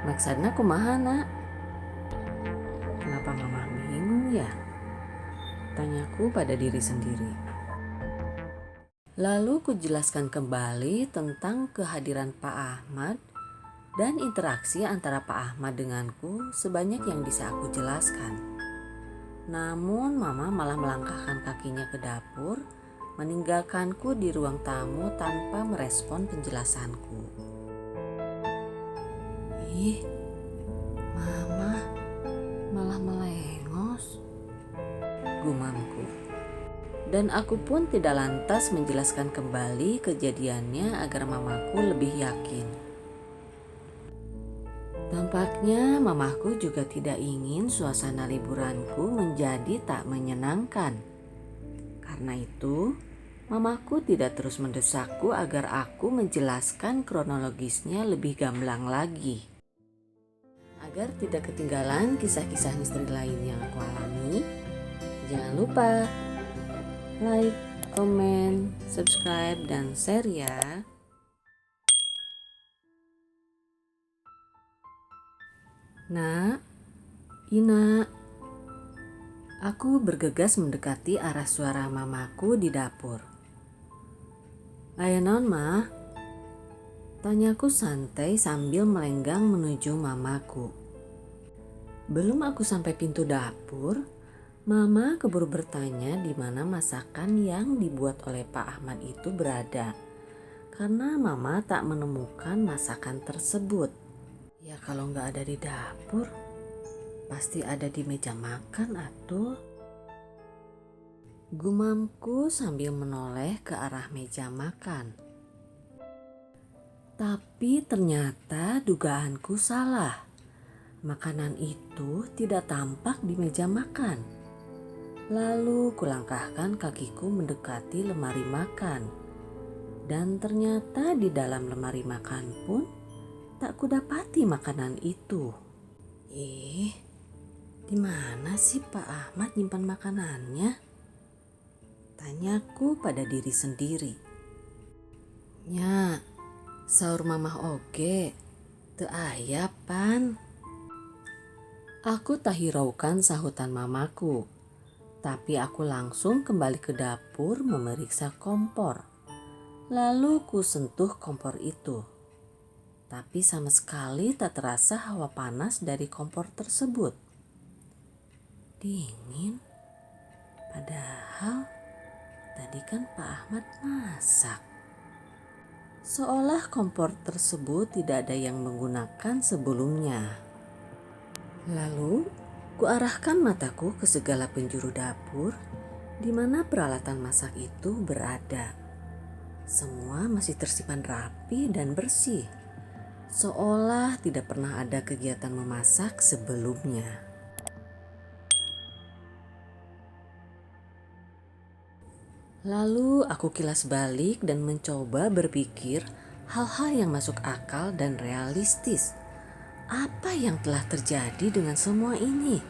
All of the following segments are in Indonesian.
Maksudnya kumaha nak? Kenapa mama bingung ya? Tanyaku pada diri sendiri. Lalu kujelaskan kembali tentang kehadiran Pak Ahmad dan interaksi antara Pak Ahmad denganku sebanyak yang bisa aku jelaskan. Namun mama malah melangkahkan kakinya ke dapur, meninggalkanku di ruang tamu tanpa merespon penjelasanku. Ih, mama malah melengos, gumamku. Dan aku pun tidak lantas menjelaskan kembali kejadiannya agar mamaku lebih yakin. Tampaknya mamaku juga tidak ingin suasana liburanku menjadi tak menyenangkan. Karena itu, mamaku tidak terus mendesakku agar aku menjelaskan kronologisnya lebih gamblang lagi. Agar tidak ketinggalan kisah-kisah misteri lain yang aku alami, jangan lupa like, komen, subscribe, dan share ya. Nak, Ina. Aku bergegas mendekati arah suara mamaku di dapur. Aya naon, Mah? Tanyaku santai sambil melenggang menuju mamaku. Belum aku sampai pintu dapur, Mama keburu bertanya di mana masakan yang dibuat oleh Pak Ahmad itu berada. Karena Mama tak menemukan masakan tersebut. Ya kalau nggak ada di dapur, pasti ada di meja makan atuh. Gumamku sambil menoleh ke arah meja makan. Tapi ternyata dugaanku salah. Makanan itu tidak tampak di meja makan. Lalu kulangkahkan kakiku mendekati lemari makan. Dan ternyata di dalam lemari makan pun tak kudapati makanan itu. Di mana sih Pak Ahmad nyimpan makanannya? Tanyaku pada diri sendiri. Nya, sahur mamah oge, teu aya pan. Aku tak hiraukan sahutan mamaku. Tapi aku langsung kembali ke dapur memeriksa kompor. Lalu ku sentuh kompor itu. Tapi sama sekali tak terasa hawa panas dari kompor tersebut. Dingin. Padahal tadi kan Pak Ahmad masak. Seolah kompor tersebut tidak ada yang menggunakan sebelumnya. Lalu kuarahkan mataku ke segala penjuru dapur di mana peralatan masak itu berada. Semua masih tersimpan rapi dan bersih, seolah tidak pernah ada kegiatan memasak sebelumnya. Lalu aku kilas balik dan mencoba berpikir hal-hal yang masuk akal dan realistis. Apa yang telah terjadi dengan semua ini?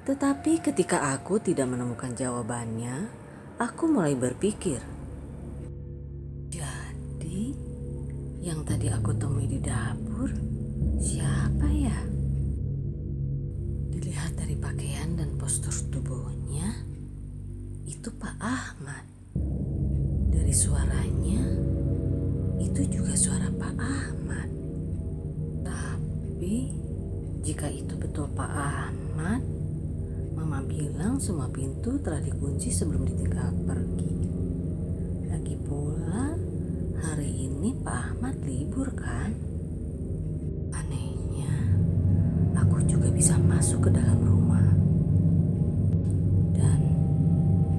Tetapi ketika aku tidak menemukan jawabannya, aku mulai berpikir. Jadi, yang tadi aku temui di dapur, siapa ya? Dilihat dari pakaian dan postur tubuhnya, itu Pak Ahmad. Dari suaranya, itu juga suara Pak Ahmad. Tapi, jika itu betul Pak Ahmad, Mama bilang semua pintu telah dikunci sebelum ditinggal pergi. Lagi pula, hari ini Pak Ahmad libur kan? Anehnya, aku juga bisa masuk ke dalam rumah. Dan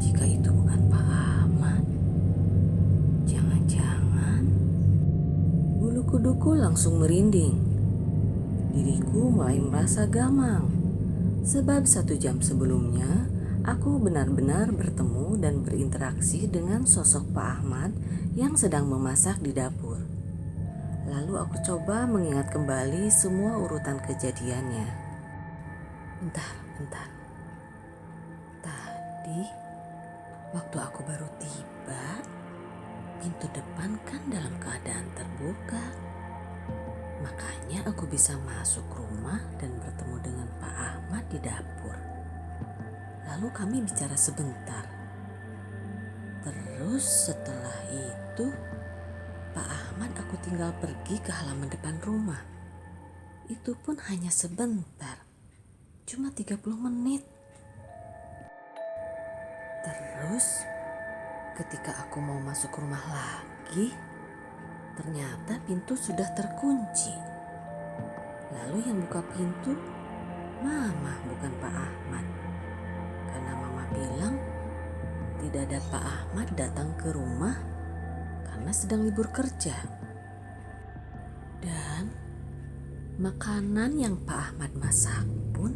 jika itu bukan Pak Ahmad, jangan-jangan bulu kuduku langsung merinding. Diriku mulai merasa gamang. Sebab 1 jam sebelumnya, aku benar-benar bertemu dan berinteraksi dengan sosok Pak Ahmad yang sedang memasak di dapur. Lalu aku coba mengingat kembali semua urutan kejadiannya. Bentar. Tadi, waktu aku baru tiba, pintu depan kan dalam keadaan terbuka. Makanya aku bisa masuk rumah dan bertemu dengan Pak Ahmad di dapur. Lalu kami bicara sebentar. Terus setelah itu Pak Ahmad aku tinggal pergi ke halaman depan rumah. Itu pun hanya sebentar, cuma 30 menit. Terus ketika aku mau masuk rumah lagi, ternyata pintu sudah terkunci. Lalu yang buka pintu Mama, bukan Pak Ahmad. Karena Mama bilang tidak ada Pak Ahmad datang ke rumah karena sedang libur kerja. Dan makanan yang Pak Ahmad masak pun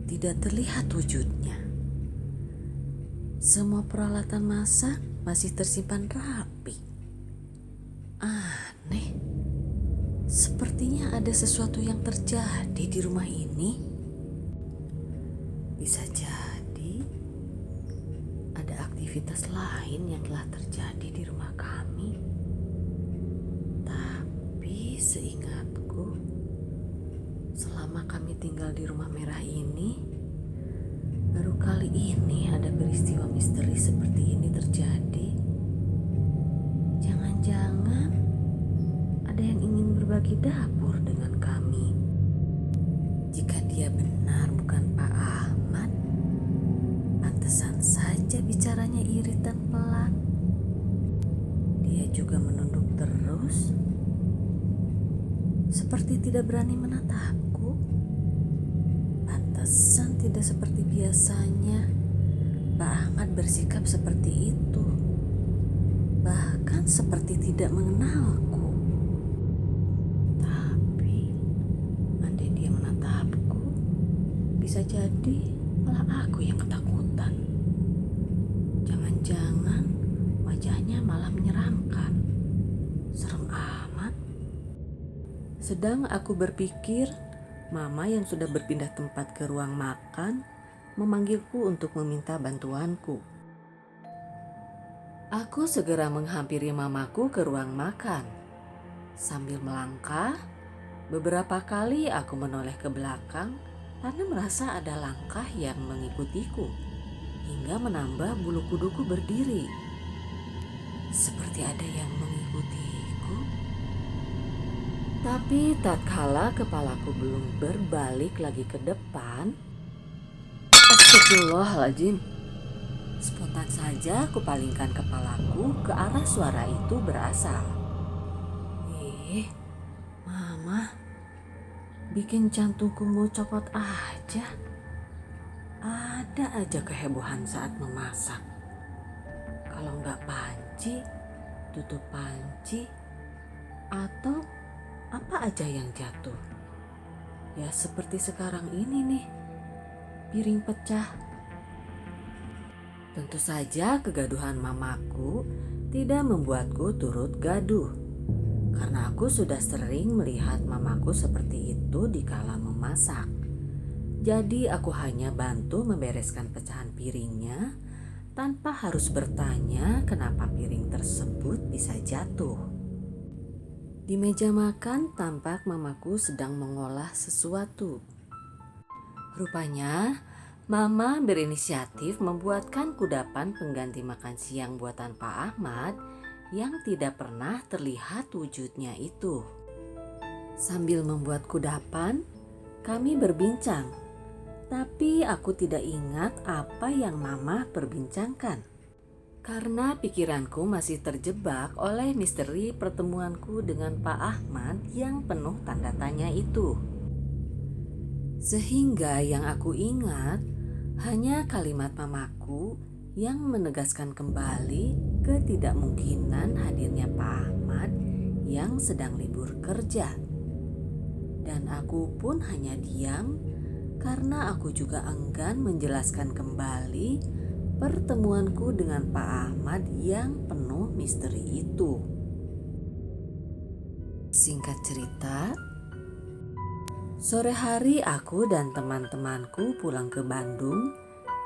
tidak terlihat wujudnya. Semua peralatan masak masih tersimpan rapi. Aneh, sepertinya ada sesuatu yang terjadi di rumah ini. Bisa jadi ada aktivitas lain yang telah terjadi di rumah kami. Tapi seingatku, selama kami tinggal di rumah merah ini, baru kali ini ada peristiwa misteri seperti ini terjadi. Jangan-jangan ada yang ingin berbagi dapur dengan kami. Jika dia benar bukan Pak Ahmad, pantesan saja bicaranya irit dan pelan. Dia juga menunduk terus, seperti tidak berani menatapku. Pantesan tidak seperti biasanya Pak Ahmad bersikap seperti itu. Bahkan seperti tidak mengenalku. Tapi andai dia menatapku, bisa jadi malah aku yang ketakutan. Jangan-jangan wajahnya malah menyeramkan. Serem amat. Sedang aku berpikir, Mama yang sudah berpindah tempat ke ruang makan memanggilku untuk meminta bantuanku. Aku segera menghampiri Mamaku ke ruang makan. Sambil melangkah, beberapa kali aku menoleh ke belakang karena merasa ada langkah yang mengikutiku, hingga menambah bulu kuduku berdiri. Seperti ada yang mengikutiku. Tapi tatkala kepalaku belum berbalik lagi ke depan, astagfirullahaladzim. Spontan saja aku palingkan kepalaku ke arah suara itu berasal. Mama, bikin jantungku mau copot aja. Ada aja kehebohan saat memasak. Kalau nggak panci, tutup panci, atau apa aja yang jatuh. Ya seperti sekarang ini nih, piring pecah. Tentu saja kegaduhan Mamaku tidak membuatku turut gaduh. Karena aku sudah sering melihat Mamaku seperti itu dikala memasak. Jadi aku hanya bantu membereskan pecahan piringnya tanpa harus bertanya kenapa piring tersebut bisa jatuh. Di meja makan tampak Mamaku sedang mengolah sesuatu. Rupanya Mama berinisiatif membuatkan kudapan pengganti makan siang buatan Pak Ahmad yang tidak pernah terlihat wujudnya itu. Sambil membuat kudapan, kami berbincang. Tapi aku tidak ingat apa yang Mama perbincangkan. Karena pikiranku masih terjebak oleh misteri pertemuanku dengan Pak Ahmad yang penuh tanda tanya itu. Sehingga yang aku ingat hanya kalimat Mamaku yang menegaskan kembali ketidakmungkinan hadirnya Pak Ahmad yang sedang libur kerja. Dan aku pun hanya diam karena aku juga enggan menjelaskan kembali pertemuanku dengan Pak Ahmad yang penuh misteri itu. Singkat cerita, sore hari aku dan teman-temanku pulang ke Bandung,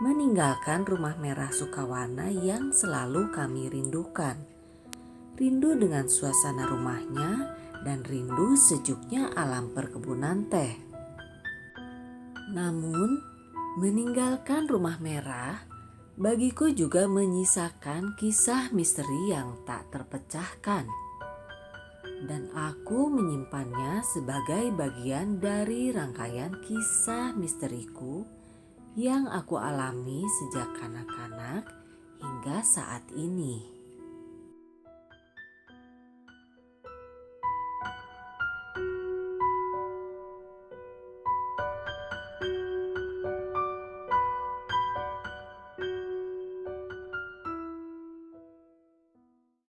meninggalkan rumah merah Sukawana yang selalu kami rindukan. Rindu dengan suasana rumahnya dan rindu sejuknya alam perkebunan teh. Namun, meninggalkan rumah merah bagiku juga menyisakan kisah misteri yang tak terpecahkan. Dan aku menyimpannya sebagai bagian dari rangkaian kisah misteriku yang aku alami sejak kanak-kanak hingga saat ini.